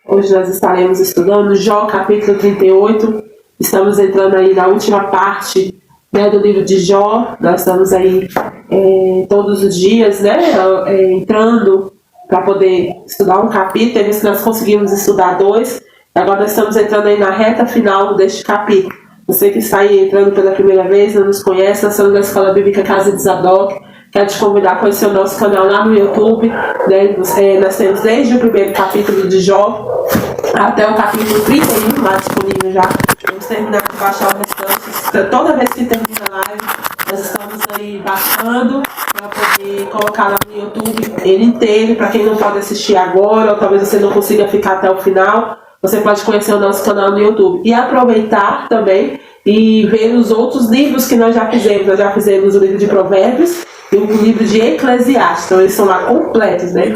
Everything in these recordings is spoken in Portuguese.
Hoje nós estaremos estudando Jó, capítulo 38. Estamos entrando aí na última parte, né, do livro de Jó. Nós estamos aí todos os dias, né, entrando para poder estudar um capítulo. Eles nós conseguimos estudar 2. Agora nós estamos entrando aí na reta final deste capítulo. Você que está aí entrando pela primeira vez, não nos conhece, nós somos da Escola Bíblica Casa de Zadok. Quero te convidar a conhecer o nosso canal lá no YouTube, né? Nós temos desde o primeiro capítulo de Jó até o capítulo 31 lá disponível já. Vamos terminar de baixar o restante. Toda vez que termina a live, nós estamos aí baixando para poder colocar lá no YouTube ele inteiro, para quem não pode assistir agora, ou talvez você não consiga ficar até o final. Você pode conhecer o nosso canal no YouTube e aproveitar também e ver os outros livros que nós já fizemos. Nós já fizemos o livro de Provérbios e o livro de Eclesiastes. Então eles são lá completos, né?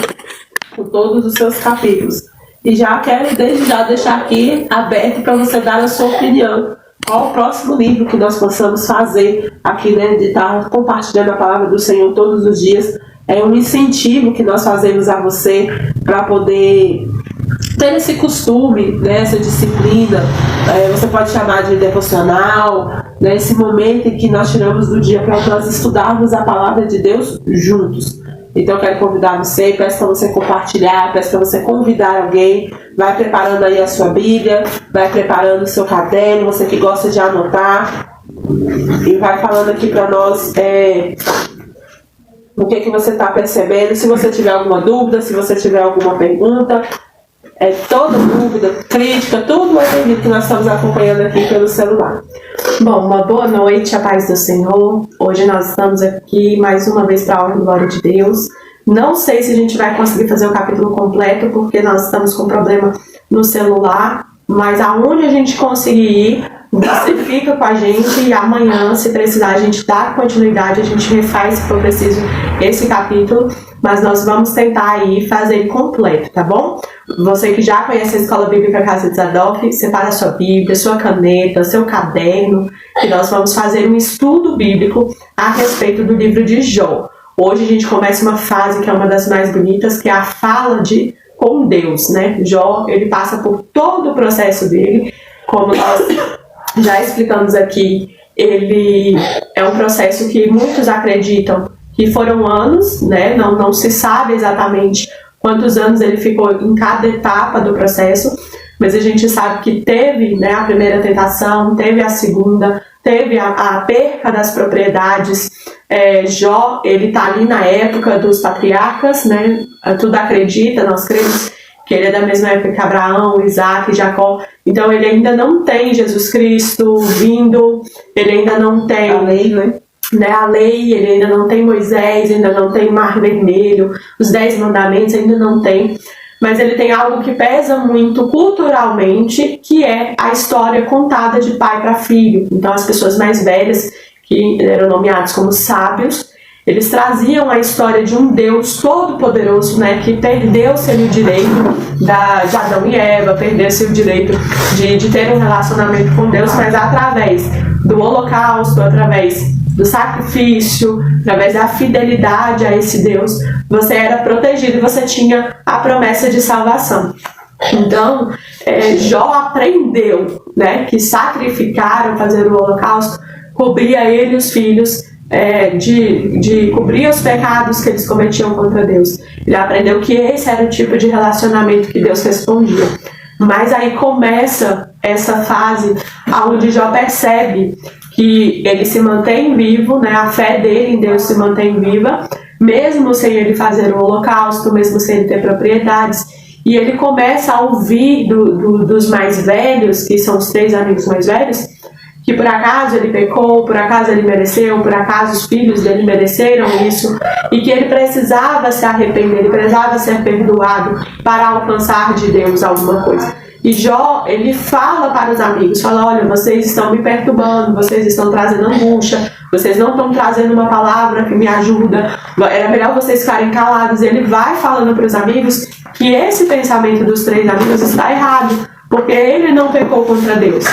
Com todos os seus capítulos. E já quero desde já deixar aqui aberto para você dar a sua opinião. Qual o próximo livro que nós possamos fazer aqui, né? De estar compartilhando a palavra do Senhor todos os dias. É um incentivo que nós fazemos a você para poder ter esse costume, né, essa disciplina, você pode chamar de devocional, né, esse momento em que nós tiramos do dia para nós estudarmos a palavra de Deus juntos. Então eu quero convidar você, peço para você compartilhar, peço para você convidar alguém, vai preparando aí a sua Bíblia, vai preparando o seu caderno, você que gosta de anotar, e vai falando aqui para nós o que você está percebendo. Se você tiver alguma dúvida, se você tiver alguma pergunta, toda dúvida, crítica, tudo é bem-vindo que nós estamos acompanhando aqui pelo celular. Bom, uma boa noite, a paz do Senhor. Hoje nós estamos aqui mais uma vez para a honra e glória de Deus. Não sei se a gente vai conseguir fazer o capítulo completo, porque nós estamos com problema no celular, mas aonde a gente conseguir ir, você fica com a gente e amanhã, se precisar, a gente dá continuidade, a gente refaz, se for preciso, esse capítulo, mas nós vamos tentar aí fazer completo, tá bom? Você que já conhece a Escola Bíblica Casa de Zadok, separa a sua Bíblia, sua caneta, seu caderno, que nós vamos fazer um estudo bíblico a respeito do livro de Jó. Hoje a gente começa uma fase que é uma das mais bonitas, que é a fala com Deus, né? Jó, ele passa por todo o processo dele, como nós já explicamos aqui, ele é um processo que muitos acreditam que foram anos, né? Não se sabe exatamente quantos anos ele ficou em cada etapa do processo, mas a gente sabe que teve, né, a primeira tentação, teve a segunda, teve a perca das propriedades. Jó, ele está ali na época dos patriarcas, né? Tudo acredita, nós cremos que ele é da mesma época que Abraão, Isaac, Jacó. Então ele ainda não tem Jesus Cristo vindo, ele ainda não tem a lei, né? A lei, ele ainda não tem Moisés, ainda não tem Mar Vermelho, os 10 mandamentos ainda não tem. Mas ele tem algo que pesa muito culturalmente, que é a história contada de pai para filho. Então as pessoas mais velhas, que eram nomeados como sábios, eles traziam a história de um Deus todo-poderoso, né, que perdeu-se o direito de Adão e Eva, perdeu-se o direito de ter um relacionamento com Deus, mas através do holocausto, através do sacrifício, através da fidelidade a esse Deus, você era protegido e você tinha a promessa de salvação. Então, Jó aprendeu, né, que sacrificar, fazer o holocausto, cobria ele e os filhos de cobrir os pecados que eles cometiam contra Deus. Ele aprendeu que esse era o tipo de relacionamento que Deus respondia. Mas aí começa essa fase onde Jó percebe que ele se mantém vivo, né? A fé dele em Deus se mantém viva, mesmo sem ele fazer o holocausto, mesmo sem ele ter propriedades. E ele começa a ouvir dos mais velhos, que são os 3 amigos mais velhos, que por acaso ele pecou, por acaso ele mereceu, por acaso os filhos dele mereceram isso, e que ele precisava se arrepender, ele precisava ser perdoado para alcançar de Deus alguma coisa. E Jó, ele fala para os amigos, fala, olha, vocês estão me perturbando, vocês estão trazendo angústia, vocês não estão trazendo uma palavra que me ajuda, era melhor vocês ficarem calados. Ele vai falando para os amigos que esse pensamento dos 3 amigos está errado, porque ele não pecou contra Deus.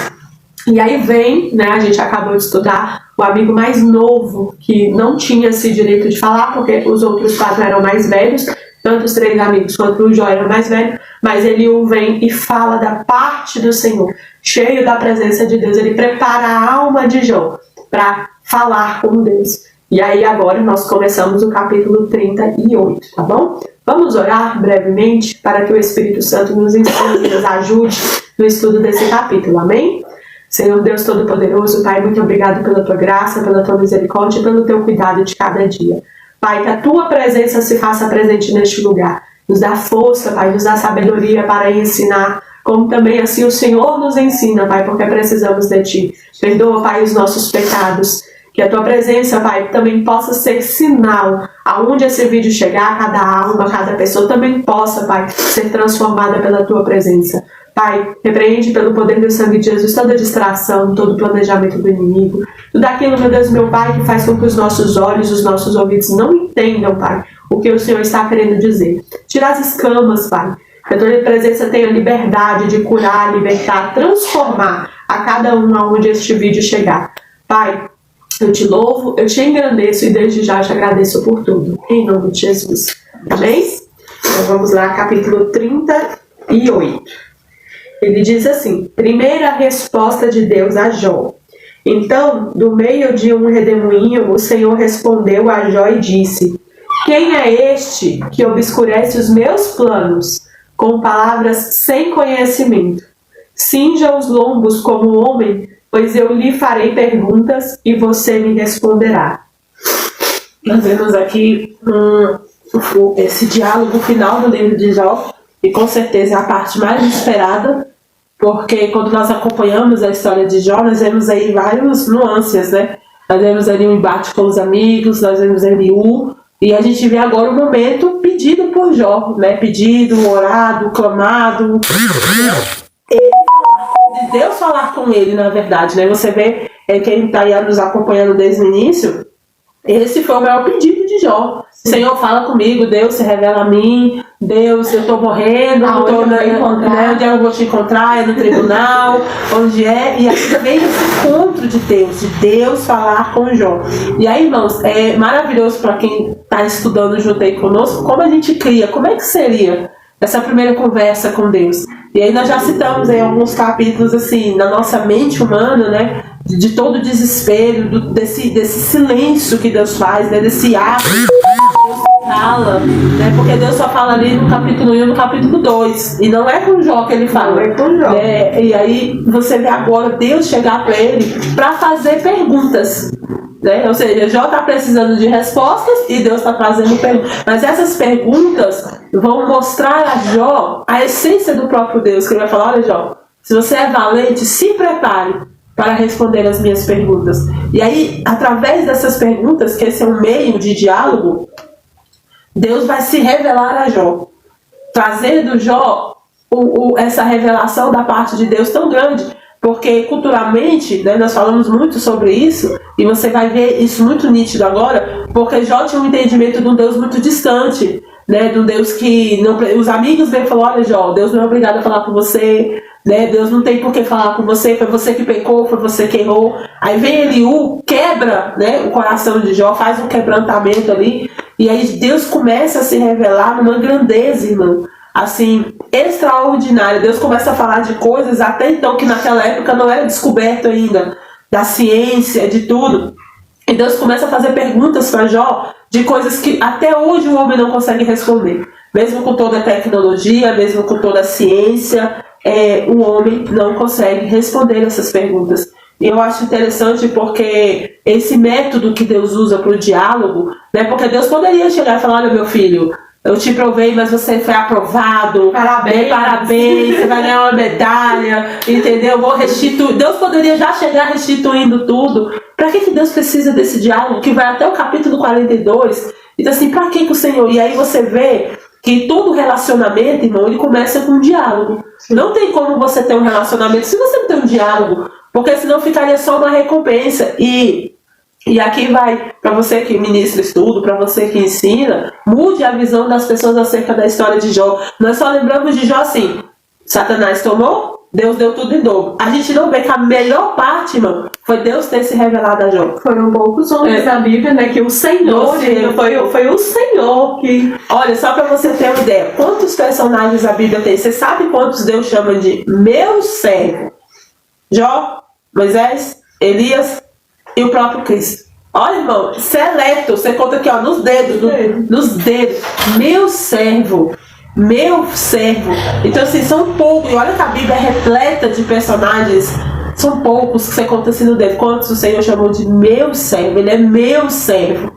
E aí vem, né, a gente acabou de estudar, o amigo mais novo, que não tinha esse direito de falar, porque os outros 4 eram mais velhos, tanto os 3 amigos quanto o Jó era mais velho, mas Eliú vem e fala da parte do Senhor, cheio da presença de Deus. Ele prepara a alma de Jó para falar com Deus. E aí agora nós começamos o capítulo 38, tá bom? Vamos orar brevemente para que o Espírito Santo nos ensine, nos ajude no estudo desse capítulo, amém? Senhor Deus Todo-Poderoso, Pai, muito obrigado pela Tua graça, pela Tua misericórdia e pelo Teu cuidado de cada dia. Pai, que a Tua presença se faça presente neste lugar. Nos dá força, Pai, nos dá sabedoria para ensinar, como também assim o Senhor nos ensina, Pai, porque precisamos de Ti. Perdoa, Pai, os nossos pecados. Que a Tua presença, Pai, também possa ser sinal aonde esse vídeo chegar, cada alma, cada pessoa também possa, Pai, ser transformada pela Tua presença. Pai, repreende pelo poder do sangue de Jesus toda distração, todo planejamento do inimigo, tudo aquilo, meu Deus, meu Pai, que faz com que os nossos olhos, os nossos ouvidos não entendam, Pai, o que o Senhor está querendo dizer. Tira as escamas, Pai, que a Tua presença tenha liberdade de curar, libertar, transformar a cada um aonde este vídeo chegar. Pai, eu Te louvo, eu Te engrandeço e desde já Te agradeço por tudo. Em nome de Jesus. Amém? Então vamos lá, capítulo 38. Ele diz assim: primeira resposta de Deus a Jó. Então, do meio de um redemoinho, o Senhor respondeu a Jó e disse: quem é este que obscurece os meus planos com palavras sem conhecimento? Cinja os lombos como homem, pois eu lhe farei perguntas e você me responderá. Nós vemos aqui esse diálogo final do livro de Jó, e com certeza é a parte mais esperada, porque quando nós acompanhamos a história de Jó, nós vemos aí várias nuances, né? Nós vemos ali um embate com os amigos, nós vemos Eliú, e a gente vê agora o momento pedido por Jó, né? Pedido, orado, clamado. De Deus falar com ele, na verdade, né? Você vê quem está aí nos acompanhando desde o início, esse foi o maior pedido de Jó. Senhor, fala comigo, Deus se revela a mim, Deus, eu estou morrendo, onde eu vou te encontrar, é no tribunal, onde é, e aí vem esse encontro de Deus falar com Jó. E aí, irmãos, é maravilhoso para quem está estudando junto aí conosco, como a gente cria, como é que seria essa primeira conversa com Deus. E aí nós já citamos aí alguns capítulos assim, na nossa mente humana, né, de todo o desespero, desse silêncio que Deus faz, né, desse ato que Deus fala, né, porque Deus só fala ali no capítulo 1 e no capítulo 2, e não é com Jó que ele fala, é com Jó. E aí você vê agora Deus chegar para ele para fazer perguntas, né? Ou seja, Jó está precisando de respostas e Deus está trazendo perguntas. Mas essas perguntas vão mostrar a Jó a essência do próprio Deus, que ele vai falar: olha, Jó, se você é valente, se prepare para responder as minhas perguntas. E aí, através dessas perguntas, que esse é um meio de diálogo, Deus vai se revelar a Jó, trazendo Jó essa revelação da parte de Deus tão grande. Porque culturalmente, né, nós falamos muito sobre isso, e você vai ver isso muito nítido agora, porque Jó tinha um entendimento de um Deus muito distante, né, de um Deus que não, os amigos vêm e falam: olha, Jó, Deus não é obrigado a falar com você, né, Deus não tem por que falar com você, foi você que pecou, foi você que errou. Aí vem Eliú, quebra, né, o coração de Jó, faz um quebrantamento ali, e aí Deus começa a se revelar numa grandeza, irmão, assim, extraordinária. Deus começa a falar de coisas até então que naquela época não era descoberto ainda, da ciência, de tudo. E Deus começa a fazer perguntas para Jó de coisas que até hoje o homem não consegue responder. Mesmo com toda a tecnologia, mesmo com toda a ciência, o homem não consegue responder essas perguntas. E eu acho interessante porque esse método que Deus usa para o diálogo, né, porque Deus poderia chegar e falar: olha, meu filho, eu te provei, mas você foi aprovado. Parabéns. Parabéns, você vai ganhar uma medalha, entendeu? Eu vou restituir. Deus poderia já chegar restituindo tudo. Para que Deus precisa desse diálogo que vai até o capítulo 42? Então, assim, para que o Senhor? E aí você vê que todo relacionamento, irmão, ele começa com um diálogo. Não tem como você ter um relacionamento se você não tem um diálogo, porque senão ficaria só uma recompensa. E aqui vai, para você que ministra estudo, para você que ensina, mude a visão das pessoas acerca da história de Jó. Nós só lembramos de Jó assim: Satanás tomou, Deus deu tudo em dobro. A gente não vê que a melhor parte, irmão, foi Deus ter se revelado a Jó. Foram poucos homens da Bíblia, né? Que o Senhor, foi o Senhor que... Olha, só pra você ter uma ideia, quantos personagens a Bíblia tem? Você sabe quantos Deus chama de meu servo? Jó, Moisés, Elias e o próprio Cristo. Olha, irmão, seleto, você conta aqui, ó, nos dedos, nos dedos. Meu servo. Meu servo. Então, assim, são poucos. E olha que a Bíblia é repleta de personagens. São poucos que você conta assim no dedo. Quantos o Senhor chamou de meu servo? Ele é meu servo.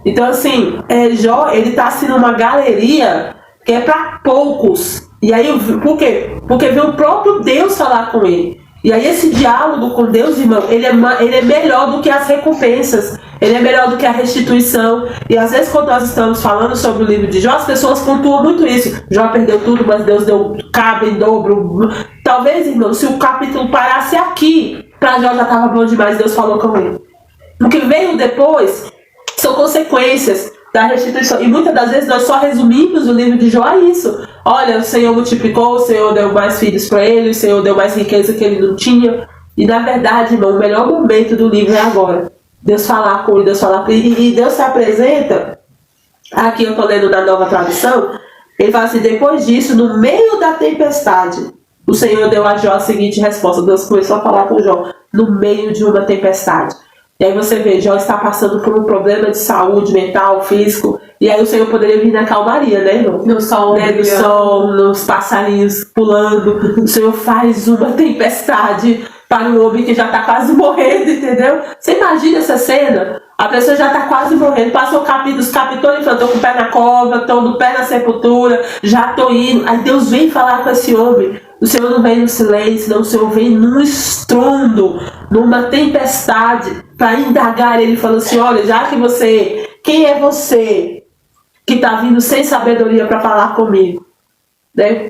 Então, assim, Jó, ele tá assim numa galeria que é para poucos. E aí, por quê? Porque veio o próprio Deus falar com ele. E aí esse diálogo com Deus, irmão, ele é melhor do que as recompensas. Ele é melhor do que a restituição. E às vezes quando nós estamos falando sobre o livro de Jó, as pessoas pontuam muito isso. Jó perdeu tudo, mas Deus deu cabo em dobro. Talvez, irmão, se o capítulo parasse aqui, para Jó já estava bom demais, Deus falou com ele. O que veio depois são consequências da restituição. E muitas das vezes nós só resumimos o livro de Jó a isso. Olha, o Senhor multiplicou, o Senhor deu mais filhos para ele, o Senhor deu mais riqueza que ele não tinha. E na verdade, irmão, o melhor momento do livro é agora. Deus falar com ele, Deus falar com ele. E Deus se apresenta, aqui eu estou lendo na Nova Tradução, ele fala assim, depois disso, no meio da tempestade, o Senhor deu a Jó a seguinte resposta. Deus começou a falar com Jó, no meio de uma tempestade. E aí você vê, Jó está passando por um problema de saúde mental, físico, e aí o Senhor poderia vir na calmaria, né, irmão? No sol, né? No sol, nos passarinhos pulando. O Senhor faz uma tempestade para um homem que já está quase morrendo, entendeu? Você imagina essa cena? A pessoa já está quase morrendo, passou os capítulos e falou, estou com o pé na cova, estou no pé na sepultura, já estou indo. Aí Deus vem falar com esse homem. O Senhor não vem no silêncio, não, o Senhor vem num estrondo, numa tempestade, para indagar. Ele falou assim, olha, já que você, quem é você que está vindo sem sabedoria para falar comigo? Né?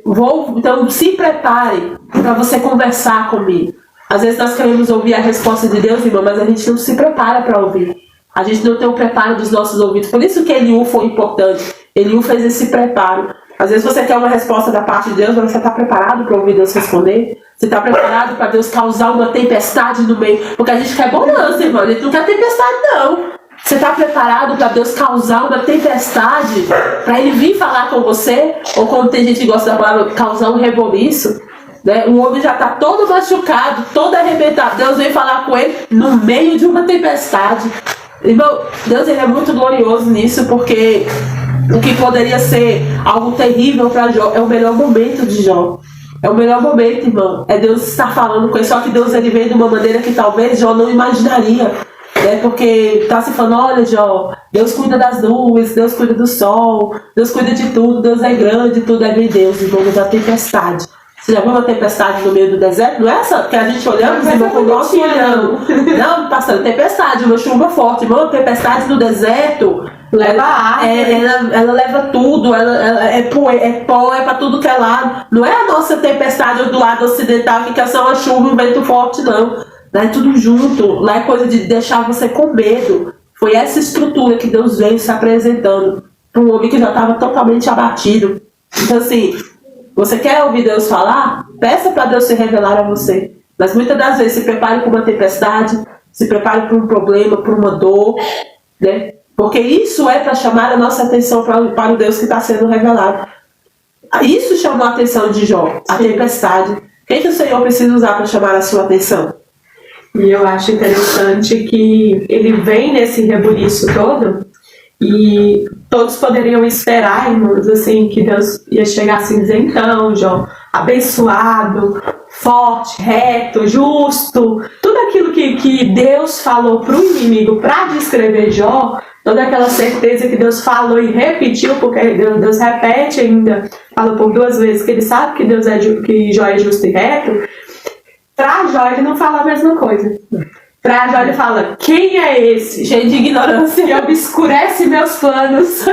Então se prepare para você conversar comigo. Às vezes nós queremos ouvir a resposta de Deus, irmão, mas a gente não se prepara para ouvir. A gente não tem o preparo dos nossos ouvidos. Por isso que Eliú foi importante. Eliú fez esse preparo. Às vezes você quer uma resposta da parte de Deus, mas você está preparado para ouvir Deus responder? Você está preparado para Deus causar uma tempestade no meio? Porque a gente quer bonança, irmão. A gente não quer tempestade, não. Você está preparado para Deus causar uma tempestade? Para Ele vir falar com você? Ou como tem gente que gosta da palavra, causar um reboliço? Né? O homem já está todo machucado, todo arrebentado. Deus vem falar com ele no meio de uma tempestade. Irmão, Deus ele é muito glorioso nisso, porque o que poderia ser algo terrível para Jó é o melhor momento de Jó. É o melhor momento, irmão. É Deus estar falando com ele. Só que Deus ele vem de uma maneira que talvez Jó não imaginaria. Né? Porque está se falando, olha Jó, Deus cuida das nuvens, Deus cuida do sol, Deus cuida de tudo, Deus é grande, tudo é bem Deus, irmão, da tempestade. Você já viu uma tempestade no meio do deserto? Não é essa que a gente olhando, irmão, com o nosso olhando. Não, passando tempestade, uma chuva forte, irmão, uma tempestade no deserto. Leva água. Ela leva tudo, ela é pó, é pra tudo que é lado. Não é a nossa tempestade do lado ocidental que é só uma chuva e um vento forte, não. Lá é tudo junto, lá é coisa de deixar você com medo. Foi essa estrutura que Deus veio se apresentando para um homem que já estava totalmente abatido. Então assim, você quer ouvir Deus falar? Peça para Deus se revelar a você. Mas muitas das vezes se prepare para uma tempestade, se prepare para um problema, para uma dor, né? Porque isso é para chamar a nossa atenção para o Deus que está sendo revelado. Isso chamou a atenção de Jó, a tempestade. O que o Senhor precisa usar para chamar a sua atenção? E eu acho interessante que ele vem nesse rebuliço todo e todos poderiam esperar, irmãos, assim, que Deus ia chegar assim e dizer, então, Jó, abençoado, forte, reto, justo, tudo aquilo que Deus falou para o inimigo para descrever Jó, toda aquela certeza que Deus falou e repetiu, porque Deus repete ainda, fala por 2 vezes que ele sabe que que Jó é justo e reto. Para Jó ele não fala a mesma coisa. Para Jó ele fala, quem é esse? Cheio de ignorância. Que obscurece meus planos.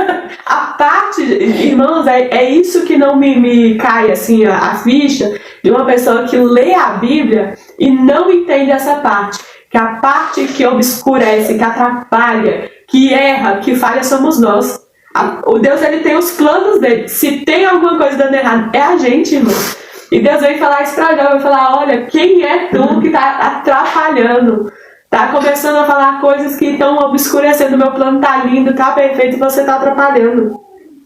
A parte, irmãos, é isso que não me cai assim a ficha de uma pessoa que lê a Bíblia e não entende essa parte. Que a parte que obscurece, que atrapalha, que erra, que falha somos nós. O Deus ele tem os planos dele. Se tem alguma coisa dando errado, é a gente, irmão. E Deus vem falar isso pra Jó, vai falar, olha, quem é tu que tá atrapalhando? Tá começando a falar coisas que estão obscurecendo, meu plano tá lindo, tá perfeito, e você tá atrapalhando.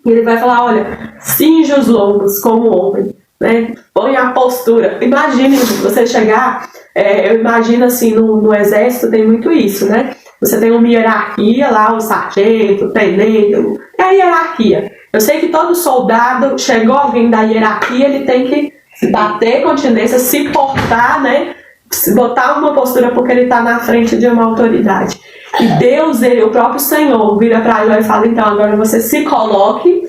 E ele vai falar, olha, cinge os lombos como homem, né? Põe a postura. Imagine você chegar, eu imagino assim, no exército tem muito isso, né? Você tem uma hierarquia lá, o sargento, o tenente, é a hierarquia. Eu sei que todo soldado, chegou alguém da hierarquia, ele tem que se bater continência, se portar, né? Botar uma postura porque ele está na frente de uma autoridade. E Deus, o próprio Senhor, vira para ele e fala, então agora você se coloque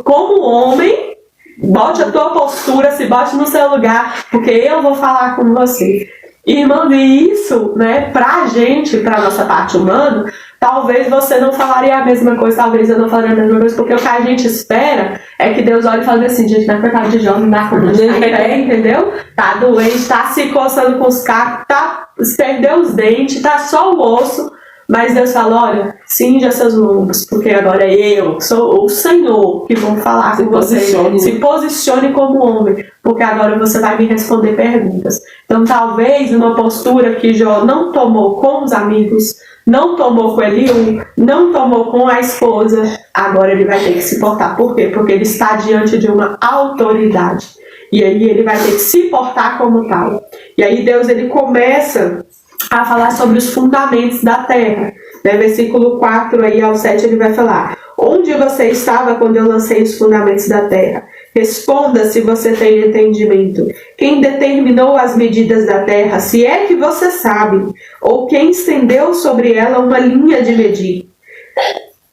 como homem, bote a tua postura, se bote no seu lugar, porque eu vou falar com você. Irmão, e isso, né, pra gente, pra nossa parte humana, talvez você não falaria a mesma coisa, talvez eu não falaria a mesma coisa, porque o que a gente espera é que Deus olhe e fale assim, gente, não é coitado de Jó, não dá conta de pé, entendeu? Tá doente, tá se coçando com os cacos, perdeu os dentes, tá só o osso, mas Deus fala, olha, cinja seus lombos, porque agora eu sou o Senhor que vou falar com você. Se posicione como homem, porque agora você vai me responder perguntas. Então talvez uma postura que Jó não tomou com os amigos, não tomou com Eliú, não tomou com a esposa, agora ele vai ter que se portar. Por quê? Porque ele está diante de uma autoridade. E aí ele vai ter que se portar como tal. E aí Deus ele começa a falar sobre os fundamentos da terra. Né? Versículo 4 aí ao 7 ele vai falar: onde você estava quando eu lancei os fundamentos da terra? Responda se você tem entendimento. Quem determinou as medidas da terra, se é que você sabe? Ou quem estendeu sobre ela uma linha de medir?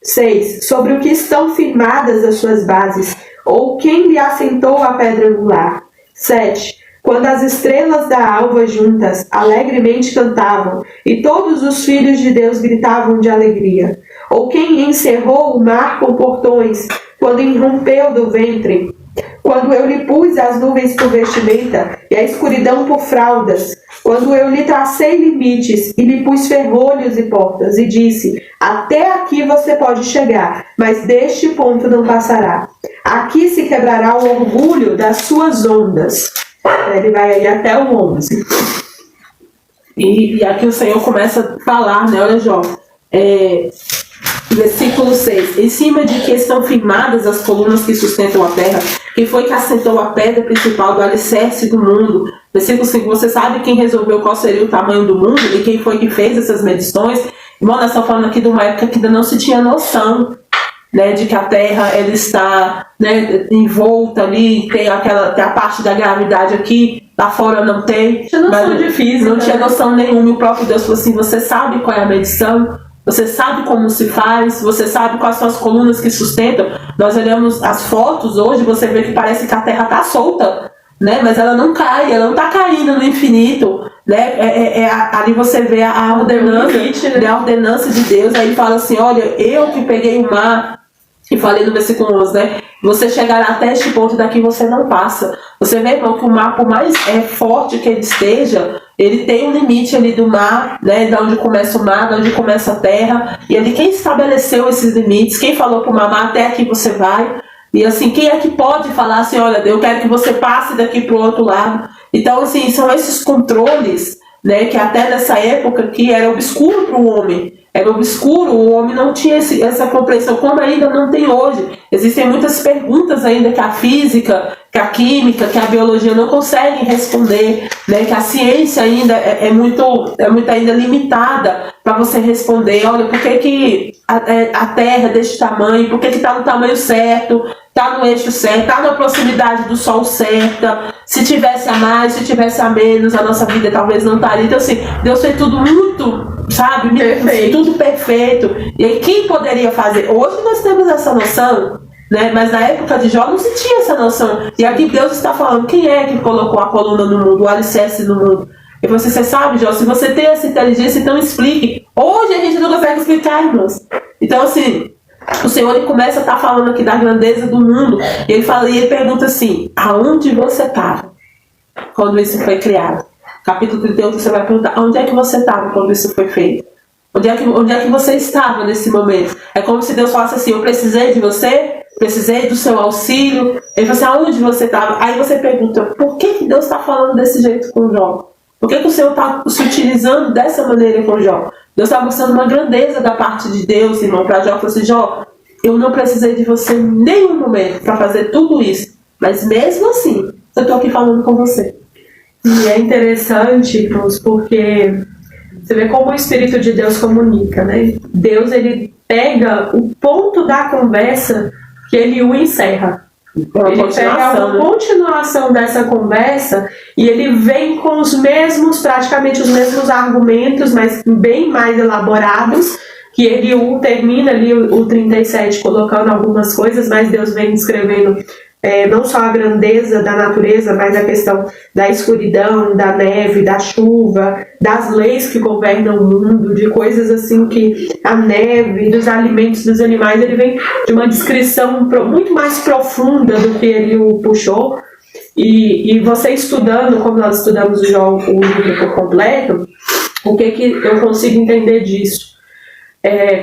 6. Sobre o que estão firmadas as suas bases? Ou quem lhe assentou a pedra angular? 7. Quando as estrelas da alva juntas alegremente cantavam, e todos os filhos de Deus gritavam de alegria. Ou quem encerrou o mar com portões, quando irrompeu do ventre? Quando eu lhe pus as nuvens por vestimenta, e a escuridão por fraldas? Quando eu lhe tracei limites, e lhe pus ferrolhos e portas, e disse, até aqui você pode chegar, mas deste ponto não passará. Aqui se quebrará o orgulho das suas ondas. Ele vai aí até o 11. E aqui o Senhor começa a falar, né? Olha, Jó, versículo 6. Em cima de que estão firmadas as colunas que sustentam a terra, quem foi que assentou a pedra principal do alicerce do mundo? Versículo 5. Você sabe quem resolveu qual seria o tamanho do mundo e quem foi que fez essas medições? Bom, nós estamos falando aqui de uma época que ainda não se tinha noção, né, de que a Terra ela está, né, envolta ali, tem a parte da gravidade aqui, lá fora não tem. Tinha noção de física. Não tinha noção nenhuma. E o próprio Deus falou assim, você sabe qual é a medição? Você sabe como se faz? Você sabe quais são as colunas que sustentam? Nós olhamos as fotos hoje, você vê que parece que a Terra está solta, né, mas ela não cai, ela não está caindo no infinito. Né? Ali você vê a ordenança, né, a ordenança de Deus. Aí ele fala assim, olha, eu que peguei o mar, e falei no versículo 11, né? Você chegará até este ponto, daqui você não passa. Você vê, irmão, que o mar, por mais forte que ele esteja, ele tem um limite ali do mar, né? De onde começa o mar, de onde começa a terra. E ali quem estabeleceu esses limites, quem falou para o mar, até aqui você vai. E assim, quem é que pode falar assim, olha, eu quero que você passe daqui para o outro lado. Então, assim, são esses controles, né? Que até nessa época que era obscuro para o homem. Era obscuro, o homem não tinha essa compreensão, como ainda não tem hoje. Existem muitas perguntas ainda que a física, que a química, que a biologia não conseguem responder, né? Que a ciência ainda é muito ainda limitada para você responder. Olha, por que a Terra é deste tamanho? Por que está no tamanho certo? Está no eixo certo? Está na proximidade do Sol certa? Se tivesse a mais, se tivesse a menos, a nossa vida talvez não estaria. Então, assim, Deus fez tudo muito, sabe? Perfeito. Tudo perfeito. E aí, quem poderia fazer? Hoje nós temos essa noção, né? Mas na época de Jó não se tinha essa noção. E aqui Deus está falando, quem é que colocou a coluna no mundo, o alicerce no mundo? E você sabe, Jó, se você tem essa inteligência, então explique. Hoje a gente não consegue explicar, irmãos. Então, assim, o Senhor ele começa a estar falando aqui da grandeza do mundo. E ele pergunta assim, aonde você estava quando isso foi criado? Capítulo 31, você vai perguntar, onde é que você estava quando isso foi feito? Onde é que você estava nesse momento? É como se Deus falasse assim, eu precisei de você precisei do seu auxílio. Ele fala assim, aonde você estava? Aí você pergunta, por que Deus está falando desse jeito com Jó? Por que o Senhor está se utilizando dessa maneira com Jó? Deus está mostrando uma grandeza da parte de Deus, irmão, para Jó. Falou assim, Jó, eu não precisei de você em nenhum momento para fazer tudo isso. Mas mesmo assim, eu estou aqui falando com você. E é interessante, irmãos, porque você vê como o Espírito de Deus comunica, né? Deus, ele pega o ponto da conversa que ele o encerra. Ele pega uma continuação dessa conversa e ele vem com os mesmos, praticamente os mesmos argumentos, mas bem mais elaborados, que ele o termina ali, o 37, colocando algumas coisas, mas Deus vem descrevendo não só a grandeza da natureza, mas a questão da escuridão, da neve, da chuva, das leis que governam o mundo, de coisas assim que a neve, dos alimentos dos animais, ele vem de uma descrição muito mais profunda do que ele o puxou. E você estudando, como nós estudamos o livro por completo, o que eu consigo entender disso?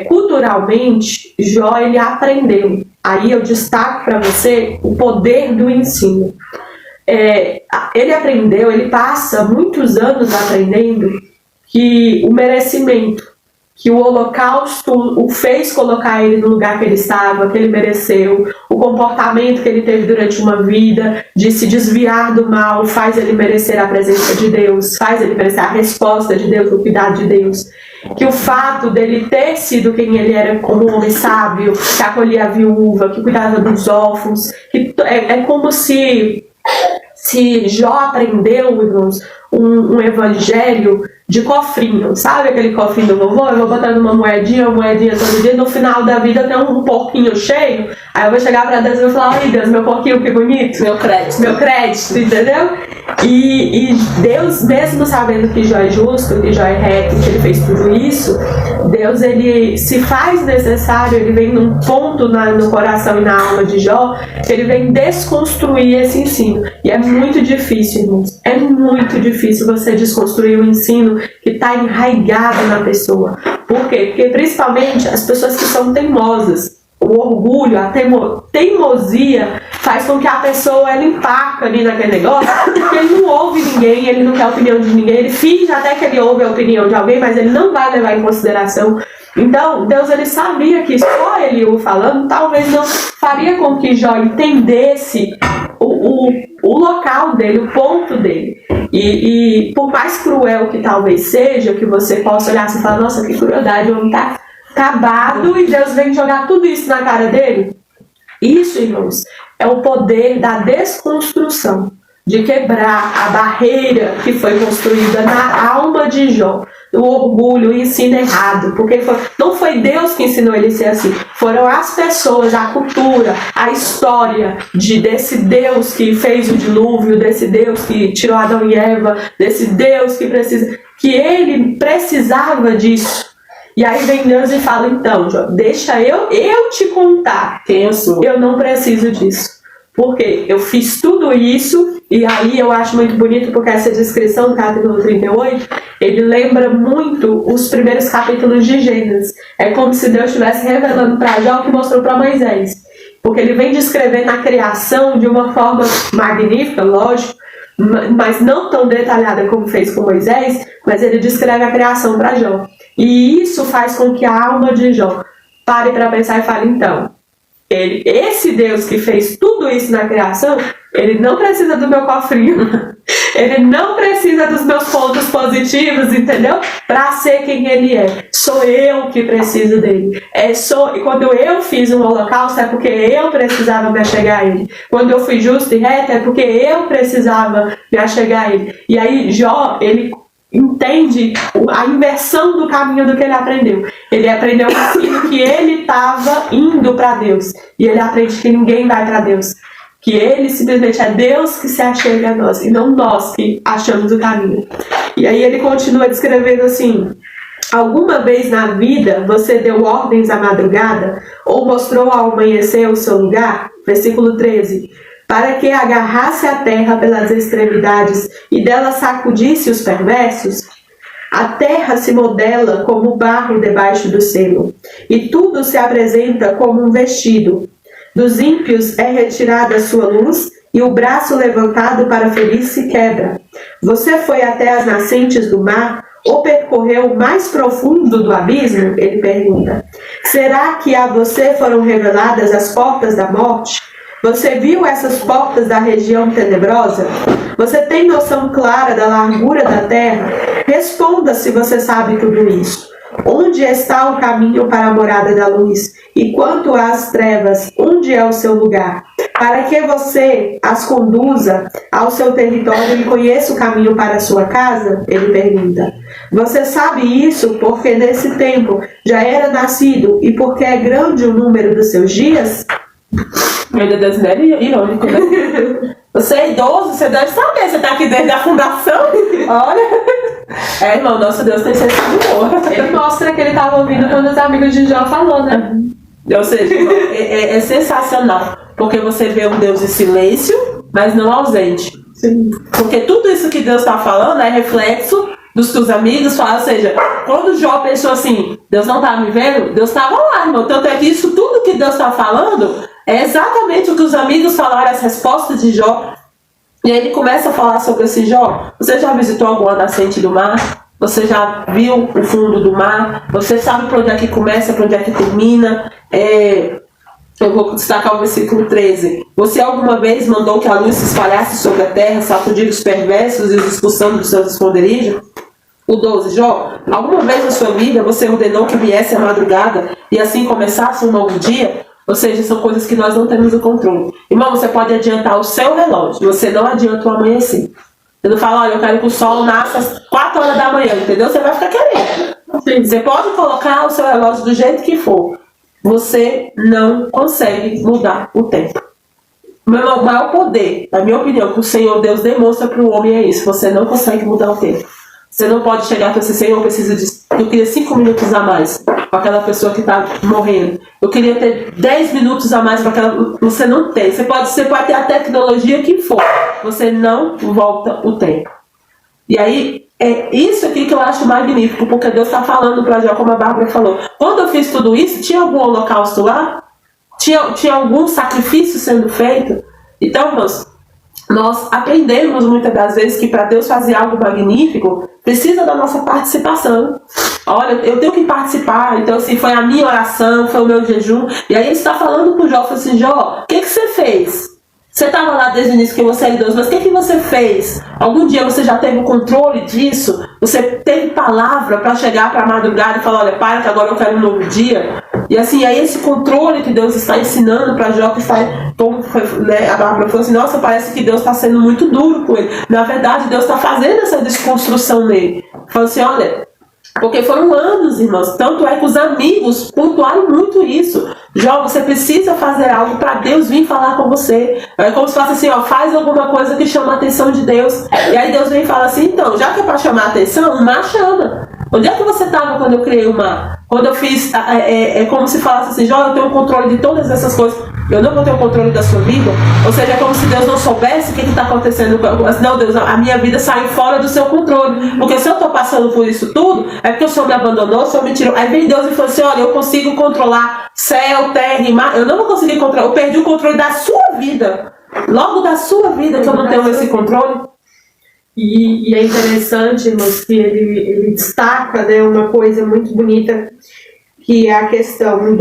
Culturalmente, Jó, ele aprendeu. Aí eu destaco para você o poder do ensino. Ele aprendeu, ele passa muitos anos aprendendo que o merecimento, que o holocausto o fez colocar ele no lugar que ele estava, que ele mereceu, o comportamento que ele teve durante uma vida de se desviar do mal faz ele merecer a presença de Deus, faz ele merecer a resposta de Deus, o cuidado de Deus. Que o fato dele ter sido quem ele era como um homem sábio, que acolhia a viúva, que cuidava dos órfãos, que é como se Jó aprendeu, irmãos, um evangelho de cofrinho, sabe aquele cofrinho do vovô? Eu vou botando uma moedinha todo dia, no final da vida tem um porquinho cheio, aí eu vou chegar pra Deus e vou falar, ai Deus, meu porquinho, que bonito, meu crédito, entendeu? E Deus, mesmo sabendo que Jó é justo, que Jó é reto, que ele fez tudo isso, Deus, ele se faz necessário, ele vem num ponto no coração e na alma de Jó, que ele vem desconstruir esse ensino. E é muito difícil, irmãos, é muito difícil você desconstruir o ensino que está enraizado na pessoa. Por quê? Porque principalmente as pessoas que são teimosas, o orgulho, a teimosia faz com que a pessoa ela empaca ali naquele negócio, porque ele não ouve ninguém, ele não quer a opinião de ninguém, ele finge até que ele ouve a opinião de alguém, mas ele não vai levar em consideração. Então, Deus, ele sabia que só ele o falando talvez não faria com que Jó entendesse o local dele, o ponto dele. E por mais cruel que talvez seja, que você possa olhar assim e falar, nossa, que crueldade, o homem tá acabado e Deus vem jogar tudo isso na cara dele. Isso, irmãos, é o poder da desconstrução, de quebrar a barreira que foi construída na alma de Jó, o orgulho, o ensino errado, porque não foi Deus que ensinou ele a ser assim, foram as pessoas, a cultura, a história desse Deus que fez o dilúvio, desse Deus que tirou Adão e Eva, desse Deus que ele precisava disso. E aí vem Deus e fala, então, Jó, deixa eu te contar quem eu sou. Eu não preciso disso. Porque eu fiz tudo isso, e aí eu acho muito bonito, porque essa descrição do capítulo 38, ele lembra muito os primeiros capítulos de Gênesis. É como se Deus estivesse revelando para Jó o que mostrou para Moisés. Porque ele vem descrevendo a criação de uma forma magnífica, lógico, mas não tão detalhada como fez com Moisés, mas ele descreve a criação para Jó. E isso faz com que a alma de Jó pare para pensar e fale, então, esse Deus que fez tudo isso na criação, ele não precisa do meu cofrinho, ele não precisa dos meus pontos positivos, entendeu? Para ser quem ele é. Sou eu que preciso dele. E quando eu fiz um holocausto, é porque eu precisava me achegar a ele. Quando eu fui justo e reto, é porque eu precisava me achegar a ele. E aí Jó, ele entende a inversão do caminho do que ele aprendeu. Ele aprendeu que ele estava indo para Deus, e ele aprende que ninguém vai para Deus, que ele simplesmente é Deus que se achega a nós e não nós que achamos o caminho. E aí ele continua descrevendo assim: alguma vez na vida você deu ordens à madrugada ou mostrou ao amanhecer o seu lugar? Versículo 13. Para que agarrasse a terra pelas extremidades e dela sacudisse os perversos? A terra se modela como barro debaixo do selo, e tudo se apresenta como um vestido. Dos ímpios é retirada a sua luz, e o braço levantado para ferir se quebra. Você foi até as nascentes do mar, ou percorreu o mais profundo do abismo? Ele pergunta. Será que a você foram reveladas as portas da morte? Você viu essas portas da região tenebrosa? Você tem noção clara da largura da terra? Responda se você sabe tudo isso. Onde está o caminho para a morada da luz? E quanto às trevas, onde é o seu lugar? Para que você as conduza ao seu território e conheça o caminho para a sua casa? Ele pergunta. Você sabe isso porque nesse tempo já era nascido e porque é grande o número dos seus dias? Meu Deus, é irônico, né? Você é idoso, você deve saber, você está aqui desde a fundação. Olha. Irmão, nosso Deus tem senso de humor. Ele mostra que ele estava ouvindo quando os amigos de Jó falou, né? Ou seja, é sensacional. Porque você vê um Deus em silêncio, mas não ausente. Sim. Porque tudo isso que Deus está falando é reflexo dos que os amigos falam. Ou seja, quando Jó pensou assim, Deus não estava me vendo, Deus estava lá, irmão. Tanto é que isso tudo que Deus está falando é exatamente o que os amigos falaram, as respostas de Jó. E aí ele começa a falar sobre esse Jó. Você já visitou alguma nascente do mar? Você já viu o fundo do mar? Você sabe para onde é que começa, para onde é que termina? Eu vou destacar o versículo 13. Você alguma vez mandou que a luz se espalhasse sobre a terra, sacudir os perversos e os expulsando dos seus esconderijos? O 12. Jó, alguma vez na sua vida você ordenou que viesse a madrugada e assim começasse um novo dia? Ou seja, são coisas que nós não temos o controle. Irmão, você pode adiantar o seu relógio, você não adianta o amanhecer. Você não fala, olha, eu quero que o sol nasça às 4 horas da manhã, entendeu? Você vai ficar querendo. Sim. Você pode colocar o seu relógio do jeito que for. Você não consegue mudar o tempo. O maior poder, na minha opinião, que o Senhor Deus demonstra para o homem é isso. Você não consegue mudar o tempo. Você não pode chegar e falar assim, Senhor, eu preciso disso. Eu queria 5 minutos a mais com aquela pessoa que está morrendo. Eu queria ter 10 minutos a mais para aquela... Você não tem. Você pode ter a tecnologia que for. Você não volta o tempo. E aí, é isso aqui que eu acho magnífico, porque Deus está falando para Jó, como a Bárbara falou. Quando eu fiz tudo isso, tinha algum holocausto lá? Tinha algum sacrifício sendo feito? Então, nós aprendemos muitas das vezes que para Deus fazer algo magnífico, precisa da nossa participação. Olha, eu tenho que participar. Então, assim, foi a minha oração, foi o meu jejum. E aí ele está falando para o Jó, assim, Jó, o que você fez? Você estava lá desde o início que você era idoso, mas o que você fez? Algum dia você já teve o controle disso? Você teve palavra para chegar para a madrugada e falar, olha, para que agora eu quero um novo dia? E assim, aí esse controle que Deus está ensinando para Jó, que está, como foi, né, a Bárbara falou assim, nossa, parece que Deus está sendo muito duro com ele. Na verdade, Deus está fazendo essa desconstrução nele. Falou assim, olha, porque foram anos, irmãos. Tanto é que os amigos pontuaram muito isso. Jó, você precisa fazer algo para Deus vir falar com você. É como se fosse assim, ó, faz alguma coisa que chama a atenção de Deus. E aí Deus vem e fala assim, então, já que é para chamar a atenção, o mar chama. Onde é que você estava quando eu criei o mar? Quando eu fiz, é como se falasse assim, Jó, eu tenho o controle de todas essas coisas. Eu não vou ter o controle da sua vida. Ou seja, é como se Deus não soubesse o que está acontecendo. Não, Deus, a minha vida saiu fora do seu controle. Porque se eu estou passando por isso tudo, é porque o Senhor me abandonou, o Senhor me tirou. Aí vem Deus e fala assim, olha, eu consigo controlar céu, terra e mar. Eu não vou conseguir controlar. Eu perdi o controle da sua vida. Logo da sua vida que eu não tenho esse controle. E é interessante, irmãos, que ele destaca, né, uma coisa muito bonita, que é a questão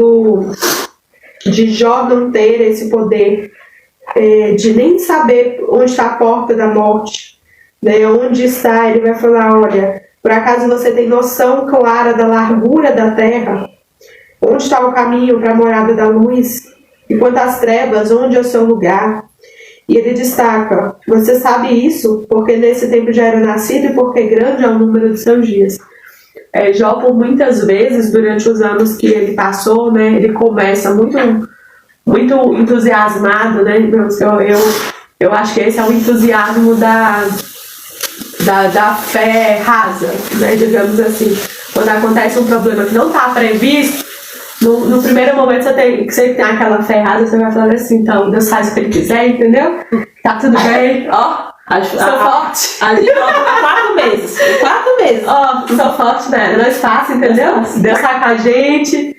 de Jó não ter esse poder de nem saber onde está a porta da morte, né, onde está. Ele vai falar, olha, por acaso você tem noção clara da largura da terra? Onde está o caminho para a morada da luz? E quanto às trevas, onde é o seu lugar? E ele destaca, você sabe isso porque nesse tempo já era nascido e porque grande é o número de seus dias. Jó, por muitas vezes, durante os anos que ele passou, né, ele começa muito entusiasmado, né? Eu acho que esse é o entusiasmo da fé rasa, né, digamos assim. Quando acontece um problema que não está previsto, no primeiro momento você tem aquela fé rasa, você vai falar assim, então Deus faz o que ele quiser, entendeu? Tá tudo bem, ó. Sou forte. A gente volta 4 meses. 4 meses. Ó, sou forte, né? Não é fácil, entendeu? Deus tá com a gente.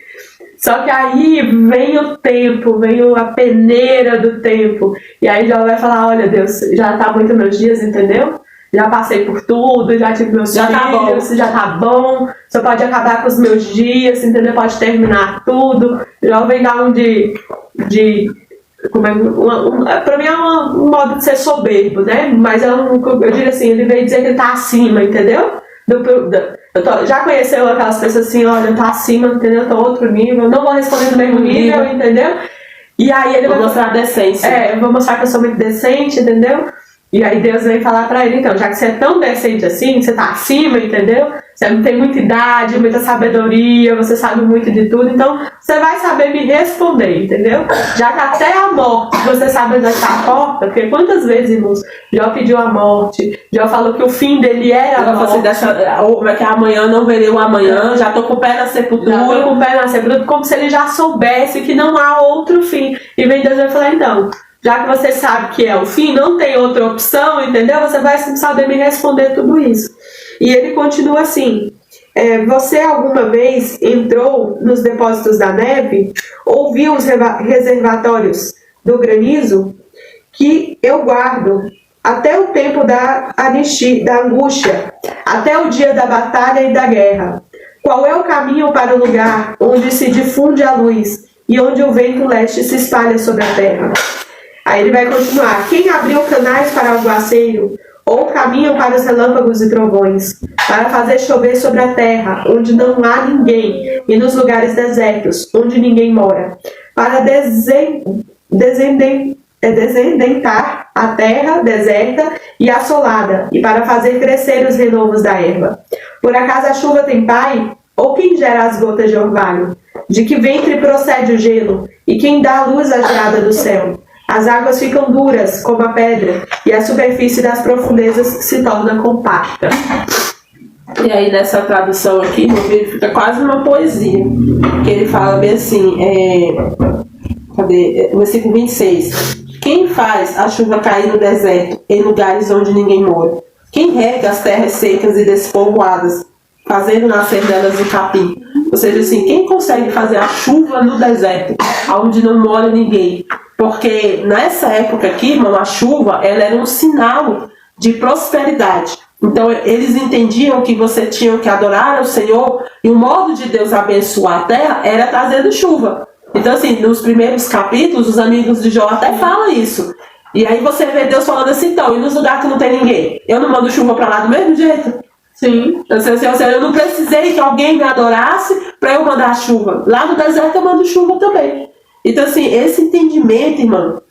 Só que aí vem o tempo, vem a peneira do tempo. E aí Jó vai falar, olha Deus, já tá muito meus dias, entendeu? Já passei por tudo, já tive meus filhos, já tá bom. Só pode acabar com os meus dias, entendeu? Pode terminar tudo. Jó vem dar pra mim é um modo de ser soberbo, né? Mas eu diria assim, ele veio dizer que ele tá acima, entendeu? Já conheceu aquelas pessoas assim, olha, eu tô acima, entendeu? Eu tô outro nível, não vou responder no mesmo nível, entendeu? E aí ele vai mostrar a decência. Eu vou mostrar que eu sou muito decente, entendeu? E aí Deus vem falar pra ele, então, já que você é tão decente assim, você tá acima, entendeu? Você não tem muita idade, muita sabedoria, você sabe muito de tudo, então você vai saber me responder, entendeu? Já que até a morte você sabe onde está a porta, porque quantas vezes, irmãos, Jó pediu a morte, Jó falou que o fim dele era a morte. Que amanhã não verei o amanhã, já tô com o pé na sepultura. Já tô com o pé na sepultura, como se ele já soubesse que não há outro fim. E vem Deus e vai falar, então, já que você sabe que é o fim, não tem outra opção, entendeu? Você vai saber me responder tudo isso. E ele continua assim, você alguma vez entrou nos depósitos da neve, ouviu os reservatórios do granizo, que eu guardo até o tempo da angústia, até o dia da batalha e da guerra. Qual é o caminho para o lugar onde se difunde a luz e onde o vento leste se espalha sobre a terra? Aí ele vai continuar. Quem abriu canais para o aguaceiro, ou caminho para os relâmpagos e trovões, para fazer chover sobre a terra, onde não há ninguém, e nos lugares desertos, onde ninguém mora, para descendentar a terra deserta e assolada, e para fazer crescer os renovos da erva? Por acaso a chuva tem pai? Ou quem gera as gotas de orvalho? De que ventre procede o gelo? E quem dá a luz à geada do céu? As águas ficam duras como a pedra, e a superfície das profundezas se torna compacta. E aí nessa tradução aqui, no vídeo, fica quase uma poesia, que ele fala bem assim, o versículo 26. Quem faz a chuva cair no deserto, em lugares onde ninguém mora? Quem rega as terras secas e despovoadas, fazendo nascer delas o capim? Ou seja, assim, quem consegue fazer a chuva no deserto, onde não mora ninguém? Porque nessa época aqui, irmão, a chuva ela era um sinal de prosperidade. Então eles entendiam que você tinha que adorar ao Senhor, e o modo de Deus abençoar a terra era trazendo chuva. Então assim, nos primeiros capítulos, os amigos de Jó até falam isso. E aí você vê Deus falando assim, então, e nos lugares que não tem ninguém? Eu não mando chuva para lá do mesmo jeito? Sim. Eu não precisei que alguém me adorasse para eu mandar chuva. Lá no deserto eu mando chuva também. Então assim, esse entendimento, irmão,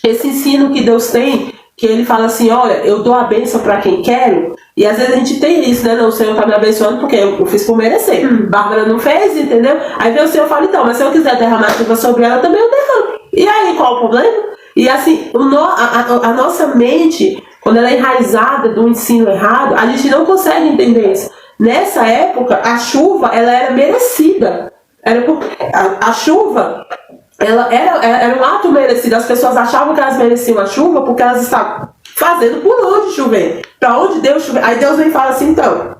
esse ensino que Deus tem, que ele fala assim, olha, eu dou a bênção para quem quero, e às vezes a gente tem isso, né? Não, o Senhor está me abençoando porque eu fiz por merecer. Bárbara não fez, entendeu? Aí vem o Senhor e fala, então, mas se eu quiser derramar chuva sobre ela, também eu derramo. E aí, qual o problema? E assim, a nossa mente, quando ela é enraizada do ensino errado, a gente não consegue entender isso. Nessa época, a chuva, ela era merecida. Era porque a chuva... Ela era um ato merecido. As pessoas achavam que elas mereciam a chuva porque elas estavam fazendo por onde chover, para onde Deus chover. Aí Deus vem e fala assim, então,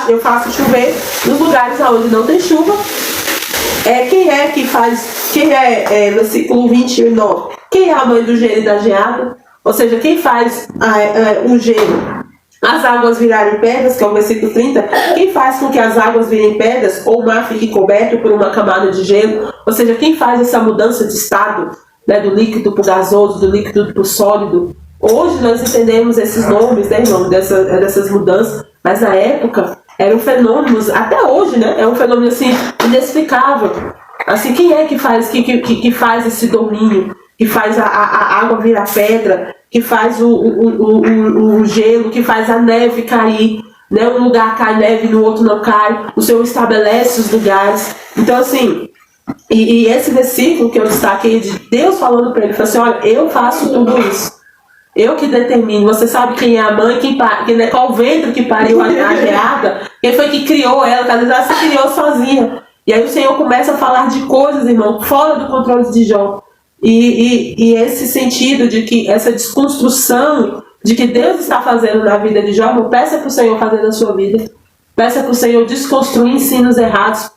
eu faço chover nos lugares onde não tem chuva. Versículo 29, quem é a mãe do gelo e da geada? Ou seja, quem faz o gelo, as águas virarem pedras, que é o versículo 30, quem faz com que as águas virem pedras, ou o mar fique coberto por uma camada de gelo? Ou seja, quem faz essa mudança de estado, né, do líquido para o gasoso, do líquido para o sólido? Hoje nós entendemos esses nomes, né, irmão, dessas mudanças, mas na época eram fenômenos, até hoje, né, é um fenômeno assim, inexplicável. Assim, quem é que faz esse domínio, que faz a água virar pedra, que faz o gelo, que faz a neve cair, né? Um lugar cai neve, no outro não cai. O Senhor estabelece os lugares. Então assim, e esse versículo que eu destaquei de Deus falando para ele, falou assim, olha, eu faço tudo isso, eu que determino. Você sabe quem é a mãe, qual o ventre que pariu a geada, quem foi que criou ela, que às vezes ela se criou sozinha. E aí o Senhor começa a falar de coisas, irmão, fora do controle de Jó. E esse sentido de que essa desconstrução de que Deus está fazendo na vida de Jó, peça para o Senhor fazer na sua vida. Peça para o Senhor desconstruir ensinos errados.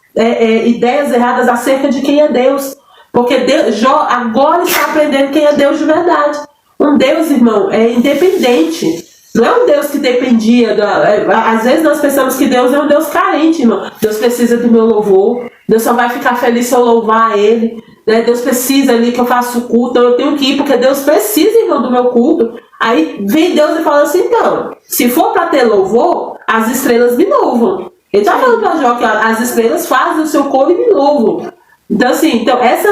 ideias erradas acerca de quem é Deus. Porque Jó agora está aprendendo quem é Deus de verdade. Um Deus, irmão, é independente. Não é um Deus que dependia às vezes nós pensamos que Deus é um Deus carente, irmão. Deus precisa do meu louvor. Deus só vai ficar feliz se eu louvar a Ele, né? Deus precisa ali que eu faça o culto. Então eu tenho que ir porque Deus precisa, irmão, do meu culto. Aí vem Deus e fala assim, então, se for para ter louvor, as estrelas me louvam. Ele está falando para Jó que as estrelas fazem o seu coro e me louvam. Então, assim,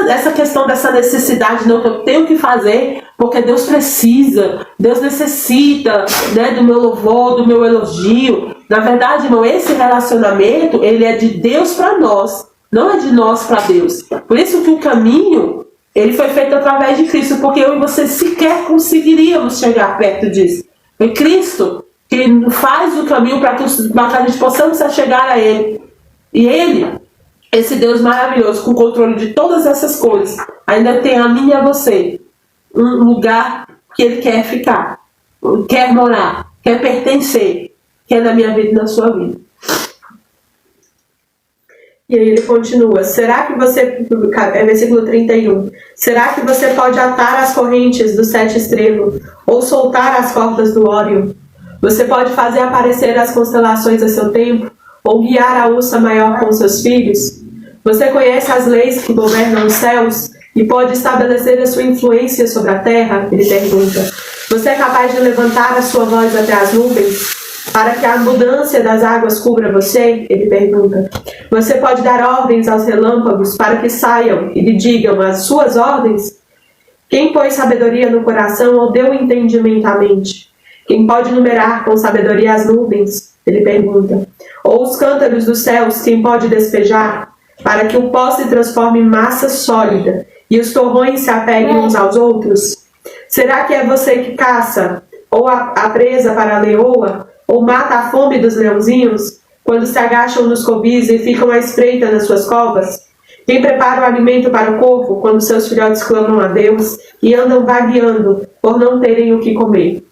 essa questão dessa necessidade, não, que eu tenho que fazer, porque Deus precisa, Deus necessita, né, do meu louvor, do meu elogio. Na verdade, irmão, esse relacionamento, ele é de Deus para nós, não é de nós para Deus. Por isso que o caminho, ele foi feito através de Cristo, porque eu e você sequer conseguiríamos chegar perto disso. Foi Cristo que faz o caminho para que a gente possamos chegar a Ele. E Ele, esse Deus maravilhoso, com controle de todas essas coisas, ainda tem a mim e a você um lugar que Ele quer ficar, quer morar, quer pertencer, que é na minha vida e na sua vida. E aí ele continua, será que você, versículo 31, será que você pode atar as correntes do 7 estrelo, ou soltar as cordas do Órion? Você pode fazer aparecer as constelações a seu tempo, ou guiar a ursa maior com seus filhos? Você conhece as leis que governam os céus e pode estabelecer a sua influência sobre a terra? Ele pergunta. Você é capaz de levantar a sua voz até as nuvens para que a abundância das águas cubra você? Ele pergunta. Você pode dar ordens aos relâmpagos para que saiam e lhe digam as suas ordens? Quem pôs sabedoria no coração ou deu entendimento à mente? Quem pode numerar com sabedoria as nuvens? Ele pergunta. Ou os cântaros dos céus, quem pode despejar? Para que o pó se transforme em massa sólida e os torrões se apeguem uns aos outros? Será que é você que caça, ou a presa para a leoa, ou mata a fome dos leãozinhos, quando se agacham nos covis e ficam à espreita nas suas covas? Quem prepara o alimento para o corvo, quando seus filhotes clamam a Deus e andam vagueando por não terem o que comer?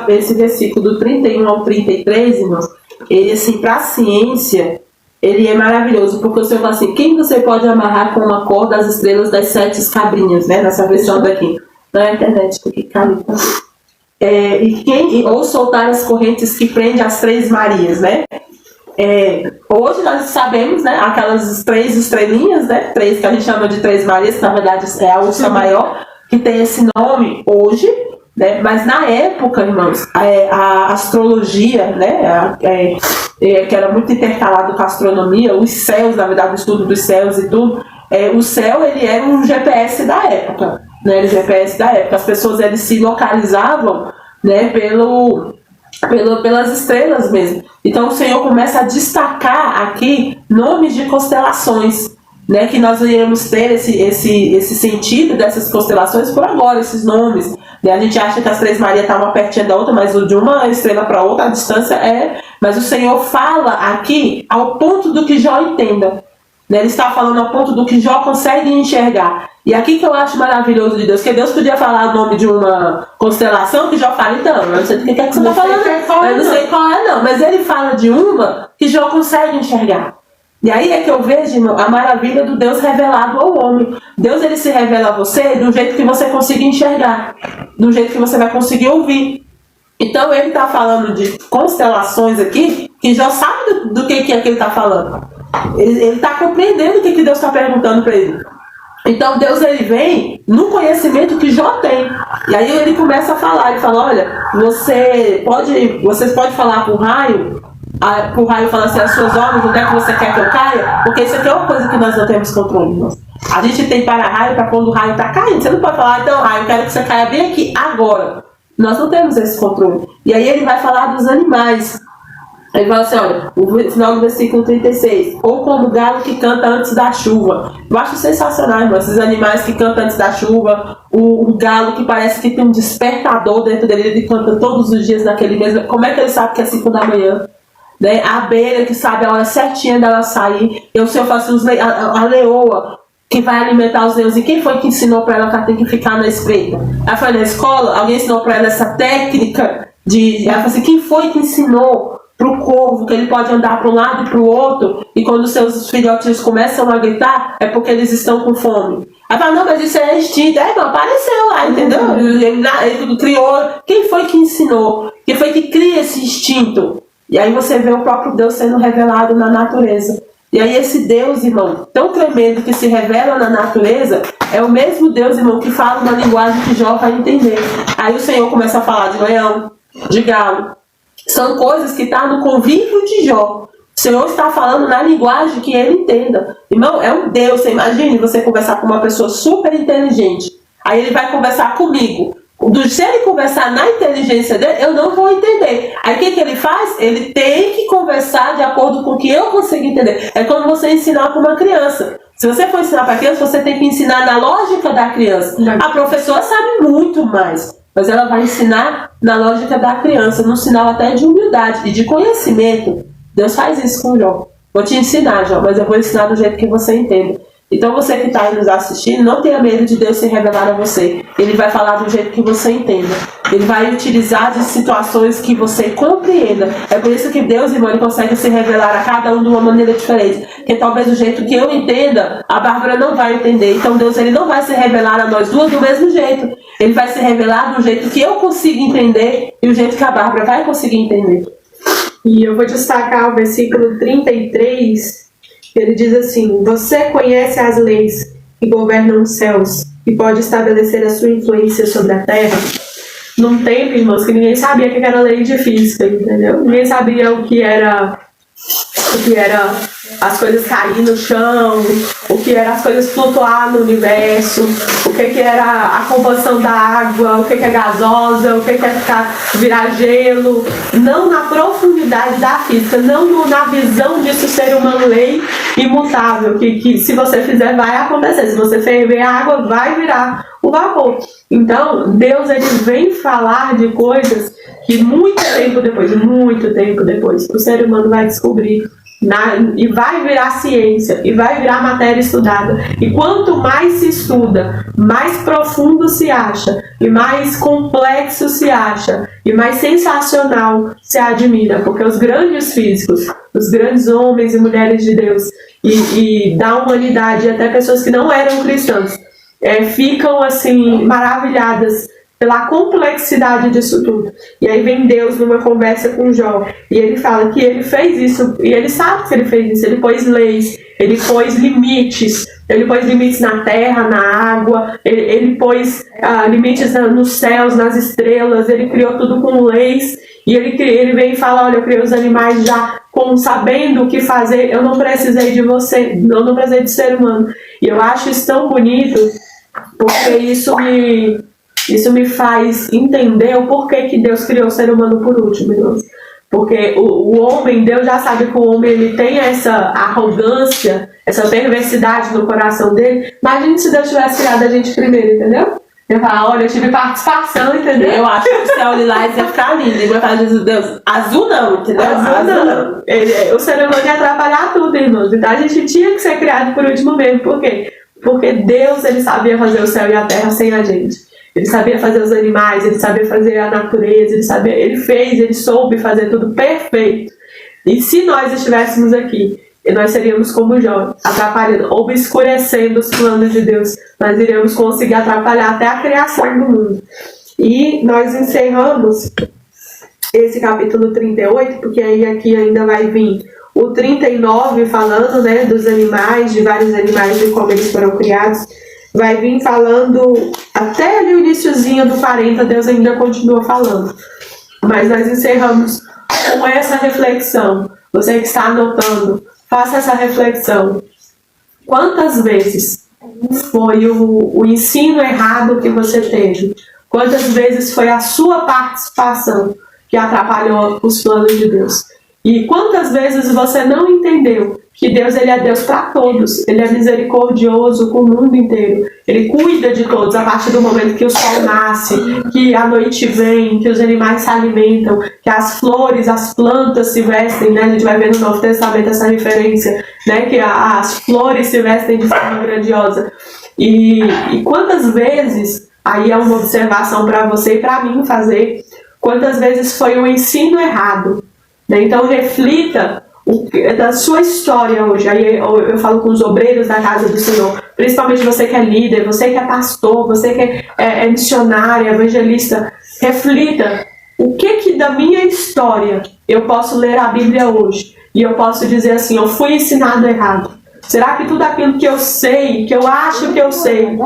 Esse versículo do 31 ao 33, irmãos, ele, assim, para a ciência, ele é maravilhoso, porque o Senhor fala assim, quem você pode amarrar com uma corda as estrelas das 7 cabrinhas, né, nessa versão daqui, na internet, porque caiu, tá? Ou soltar as correntes que prende as 3 Marias, né? Hoje nós sabemos, né, aquelas 3 estrelinhas, né, 3 que a gente chama de 3 Marias, que na verdade é a ursa maior, que tem esse nome hoje, né? Mas na época, irmãos, a astrologia, né, que era muito intercalado com a astronomia, os céus, na verdade, o estudo dos céus e tudo, o céu, ele era um GPS da época, né, o GPS da época. As pessoas, eles se localizavam, né, pelas estrelas mesmo. Então o Senhor começa a destacar aqui nomes de constelações, né, que nós iremos ter esse sentido dessas constelações por agora, esses nomes. A gente acha que as 3 Marias estavam pertinho da outra, mas de uma estrela para outra a distância é... Mas o Senhor fala aqui ao ponto do que Jó entenda. Ele está falando ao ponto do que Jó consegue enxergar. E aqui que eu acho maravilhoso de Deus, que Deus podia falar o nome de uma constelação que Jó fala, então, eu não sei do que é que você está falando, eu não sei qual é não, mas ele fala de uma que Jó consegue enxergar. E aí é que eu vejo, irmão, a maravilha do Deus revelado ao homem. Deus, ele se revela a você do jeito que você consiga enxergar, do jeito que você vai conseguir ouvir. Então ele está falando de constelações aqui, que Jó sabe do que é que ele está falando. Ele está compreendendo o que Deus está perguntando para ele. Então Deus, ele vem no conhecimento que Jó tem. E aí ele começa a falar, ele fala, olha, vocês podem falar para o raio fala assim, as suas obras, onde é que você quer que eu caia? Porque isso aqui é uma coisa que nós não temos controle. Nós. A gente tem para-raio para quando o raio está caindo. Você não pode falar, então raio, eu quero que você caia bem aqui, agora. Nós não temos esse controle. E aí ele vai falar dos animais. Ele fala assim, olha, o final do versículo 36, ou como o galo que canta antes da chuva. Eu acho sensacional, irmão, esses animais que cantam antes da chuva, o galo que parece que tem um despertador dentro dele, ele canta todos os dias naquele mesmo. Como é que ele sabe que é 5 da manhã? Né? A abelha que sabe a hora certinha dela sair. E o Senhor fala assim, a leoa que vai alimentar os leões. E quem foi que ensinou para ela que ela tem que ficar na espreita? Ela foi na escola, alguém ensinou para ela essa técnica de... Ela falou assim, quem foi que ensinou pro corvo, que ele pode andar para um lado e para o outro, e quando seus filhotinhos começam a gritar, é porque eles estão com fome. Aí fala, não, mas isso é instinto. Não, apareceu lá, entendeu? Ele criou. Quem foi que ensinou? Quem foi que cria esse instinto? E aí você vê o próprio Deus sendo revelado na natureza. E aí esse Deus, irmão, tão tremendo que se revela na natureza, é o mesmo Deus, irmão, que fala uma linguagem que Jó vai entender. Aí o Senhor começa a falar de leão, de galo. São coisas que estão no convívio de Jó. O Senhor está falando na linguagem que ele entenda. Irmão, é um Deus. Você imagine você conversar com uma pessoa super inteligente. Aí ele vai conversar comigo. Se ele conversar na inteligência dele, eu não vou entender. Aí o que ele faz? Ele tem que conversar de acordo com o que eu consigo entender. É como você ensinar para uma criança. Se você for ensinar para a criança, você tem que ensinar na lógica da criança. A professora sabe muito mais, mas ela vai ensinar na lógica da criança, num sinal até de humildade e de conhecimento. Deus faz isso com o Jó. Vou te ensinar, Jó, mas eu vou ensinar do jeito que você entende. Então você que está aí nos assistindo, não tenha medo de Deus se revelar a você. Ele vai falar do jeito que você entenda. Ele vai utilizar de situações que você compreenda. É por isso que Deus, irmão, ele consegue se revelar a cada um de uma maneira diferente. Porque talvez do jeito que eu entenda, a Bárbara não vai entender. Então Deus, ele não vai se revelar a nós duas do mesmo jeito. Ele vai se revelar do jeito que eu consigo entender e o jeito que a Bárbara vai conseguir entender. E eu vou destacar o versículo 33. Ele diz assim: você conhece as leis que governam os céus e pode estabelecer a sua influência sobre a terra. Num tempo, irmãos, que ninguém sabia o que era lei de física, entendeu? Ninguém sabia o que era as coisas cair no chão, o que era as coisas flutuar no universo, o que era a composição da água, o que é gasosa, o que é virar gelo. Não na profundidade da física, não na visão disso ser uma lei imutável, que se você fizer vai acontecer, se você ferver a água vai virar o vapor. Então Deus, ele vem falar de coisas que muito tempo depois o ser humano vai descobrir e vai virar ciência, e vai virar matéria estudada. E quanto mais se estuda, mais profundo se acha, e mais complexo se acha, e mais sensacional se admira, porque os grandes físicos, os grandes homens e mulheres de Deus e da humanidade, até pessoas que não eram cristãs, ficam assim maravilhadas pela complexidade disso tudo. E aí vem Deus numa conversa com Jó, e ele fala que ele fez isso, e ele sabe que ele fez isso. Ele pôs leis, ele pôs limites na terra, na água, ele pôs limites nos céus, nas estrelas, ele criou tudo com leis. E ele vem e fala: olha, eu criei os animais já sabendo o que fazer, eu não precisei de você, eu não precisei de ser humano. E eu acho isso tão bonito, porque isso me faz entender o porquê que Deus criou o ser humano por último, irmãos. Porque o homem, Deus já sabe que o homem, ele tem essa arrogância, essa perversidade no coração dele. Imagina se Deus tivesse criado a gente primeiro, entendeu? Eu falo: olha, eu tive participação, entendeu? Eu acho que você olha lá e ia ficar lindo. Ele vai falar: Deus, azul não, entendeu? Azul não. O ser humano ia atrapalhar tudo, irmãos. Então a gente tinha que ser criado por último mesmo. Por quê? Porque Deus, ele sabia fazer o céu e a terra sem a gente. Ele sabia fazer os animais, ele sabia fazer a natureza, ele soube fazer tudo perfeito. E se nós estivéssemos aqui, nós seríamos como Jó, atrapalhando, obscurecendo os planos de Deus. Nós iríamos conseguir atrapalhar até a criação do mundo. E nós encerramos esse capítulo 38, porque aí aqui ainda vai vir o 39 falando, né, dos animais, de vários animais e como eles foram criados. Vai vir falando até ali o iniciozinho do 40, Deus ainda continua falando. Mas nós encerramos com essa reflexão. Você que está anotando, faça essa reflexão. Quantas vezes foi o ensino errado que você teve? Quantas vezes foi a sua participação que atrapalhou os planos de Deus? E quantas vezes você não entendeu que Deus, ele é Deus para todos, ele é misericordioso com o mundo inteiro, ele cuida de todos a partir do momento que o sol nasce, que a noite vem, que os animais se alimentam, que as flores, as plantas se vestem, né? A gente vai ver no Novo Testamento essa referência, né? Que as flores se vestem de forma grandiosa. E quantas vezes, aí é uma observação para você e para mim fazer, quantas vezes foi um ensino errado né? Então reflita da sua história hoje. Aí eu falo com os obreiros da casa do Senhor, principalmente você que é líder, você que é pastor, você que é missionário, evangelista. Reflita o que da minha história eu posso ler a Bíblia hoje e eu posso dizer assim: eu fui ensinado errado. Será que tudo aquilo que eu sei, que eu acho que eu sei,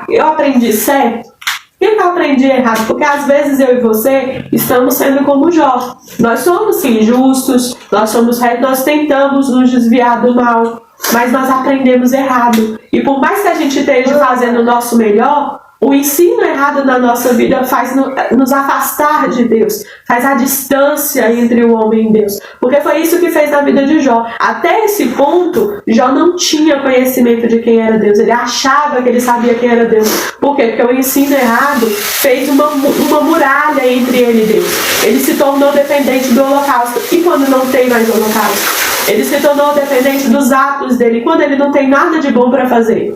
eu aprendi certo? O que eu aprendi errado? Porque às vezes eu e você estamos sendo como Jó. Nós somos sim justos, nós somos retos, nós tentamos nos desviar do mal, mas nós aprendemos errado. E por mais que a gente esteja fazendo o nosso melhor, o ensino errado na nossa vida faz nos afastar de Deus, faz a distância entre o homem e Deus. Porque foi isso que fez na vida de Jó. Até esse ponto, Jó não tinha conhecimento de quem era Deus. Ele achava que ele sabia quem era Deus. Por quê? Porque o ensino errado fez uma muralha entre ele e Deus. Ele se tornou dependente do holocausto. E quando não tem mais holocausto? Ele se tornou dependente dos atos dele. Quando ele não tem nada de bom para fazer.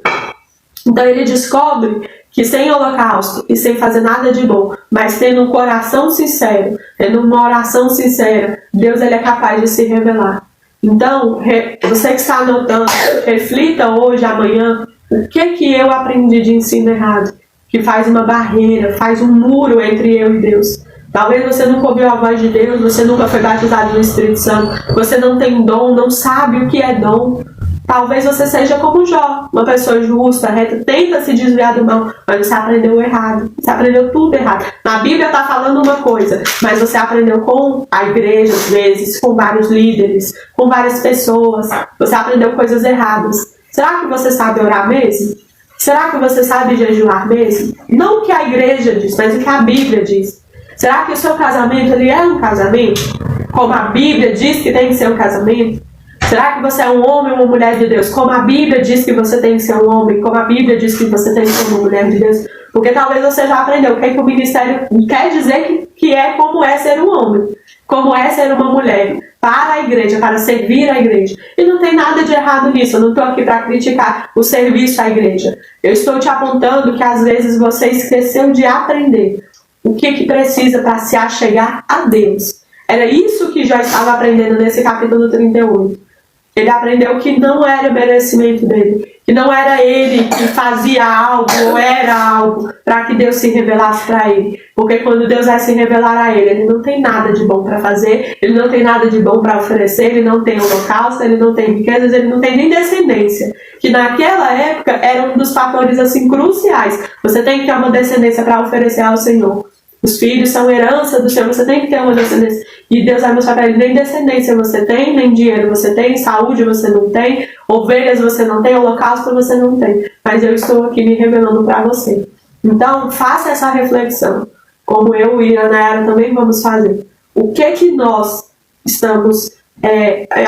Então ele descobre que sem holocausto e sem fazer nada de bom, mas tendo um coração sincero, tendo uma oração sincera, Deus ele é capaz de se revelar. Então, você que está anotando, reflita hoje, amanhã, o que eu aprendi de ensino errado, que faz uma barreira, faz um muro entre eu e Deus. Talvez você nunca ouviu a voz de Deus, você nunca foi batizado no Espírito Santo, você não tem dom, não sabe o que é dom. Talvez você seja como Jó, uma pessoa justa, reta, tenta se desviar do mal, mas você aprendeu errado, você aprendeu tudo errado. Na Bíblia está falando uma coisa, mas você aprendeu com a igreja, às vezes, com vários líderes, com várias pessoas, você aprendeu coisas erradas. Será que você sabe orar mesmo? Será que você sabe jejuar mesmo? Não o que a igreja diz, mas o que a Bíblia diz. Será que o seu casamento ele é um casamento? Como a Bíblia diz que tem que ser um casamento? Será que você é um homem ou uma mulher de Deus? Como a Bíblia diz que você tem que ser um homem, como a Bíblia diz que você tem que ser uma mulher de Deus? Porque talvez você já aprendeu o que o ministério quer dizer que é como é ser um homem, como é ser uma mulher, para a igreja, para servir a igreja. E não tem nada de errado nisso, eu não estou aqui para criticar o serviço à igreja. Eu estou te apontando que às vezes você esqueceu de aprender o que precisa para se achegar a Deus. Era isso que já estava aprendendo nesse capítulo 38. Ele aprendeu que não era merecimento dele, que não era ele que fazia algo ou era algo para que Deus se revelasse para ele. Porque quando Deus vai se revelar a ele, ele não tem nada de bom para fazer, ele não tem nada de bom para oferecer, ele não tem holocausto, ele não tem riquezas, ele não tem nem descendência. Que naquela época era um dos fatores assim cruciais. Você tem que ter uma descendência para oferecer ao Senhor. Os filhos são herança do Senhor, você tem que ter uma descendência. E Deus vai mostrar para ele, nem descendência você tem, nem dinheiro você tem, saúde você não tem, ovelhas você não tem, holocausto você não tem. Mas eu estou aqui me revelando para você. Então, faça essa reflexão, como eu e a Nayara também vamos fazer. O que nós estamos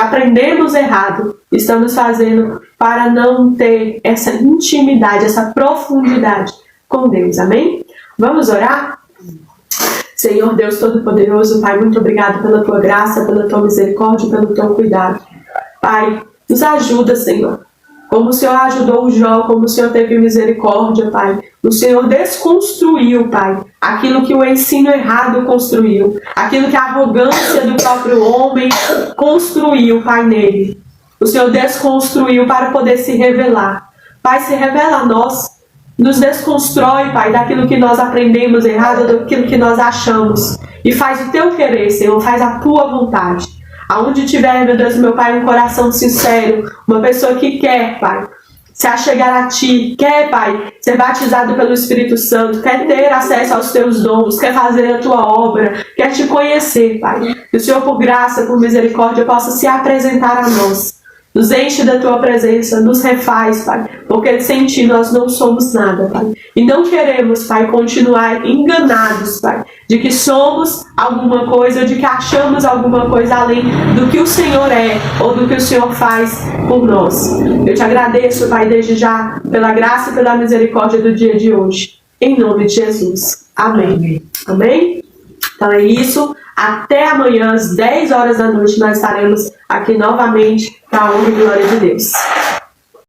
aprendemos errado, estamos fazendo para não ter essa intimidade, essa profundidade com Deus, amém? Vamos orar? Senhor Deus Todo-Poderoso, Pai, muito obrigado pela Tua graça, pela Tua misericórdia, pelo Teu cuidado. Pai, nos ajuda, Senhor. Como o Senhor ajudou o Jó, como o Senhor teve misericórdia, Pai. O Senhor desconstruiu, Pai, aquilo que o ensino errado construiu, aquilo que a arrogância do próprio homem construiu, Pai, nele. O Senhor desconstruiu para poder se revelar. Pai, se revela a nós. Nos desconstrói, Pai, daquilo que nós aprendemos errado, daquilo que nós achamos. E faz o Teu querer, Senhor, faz a Tua vontade. Aonde tiver, meu Deus, meu Pai, um coração sincero, uma pessoa que quer, Pai, se achegar a Ti, quer, Pai, ser batizado pelo Espírito Santo, quer ter acesso aos Teus dons, quer fazer a Tua obra, quer Te conhecer, Pai. Que o Senhor, por graça, por misericórdia, possa se apresentar a nós. Nos enche da Tua presença, nos refaz, Pai, porque sem Ti nós não somos nada, Pai. E não queremos, Pai, continuar enganados, Pai, de que somos alguma coisa, de que achamos alguma coisa além do que o Senhor é, ou do que o Senhor faz por nós. Eu Te agradeço, Pai, desde já, pela graça e pela misericórdia do dia de hoje. Em nome de Jesus. Amém. Amém? Então é isso. Até amanhã, às 10 horas da noite, nós estaremos aqui novamente para a honra e glória de Deus.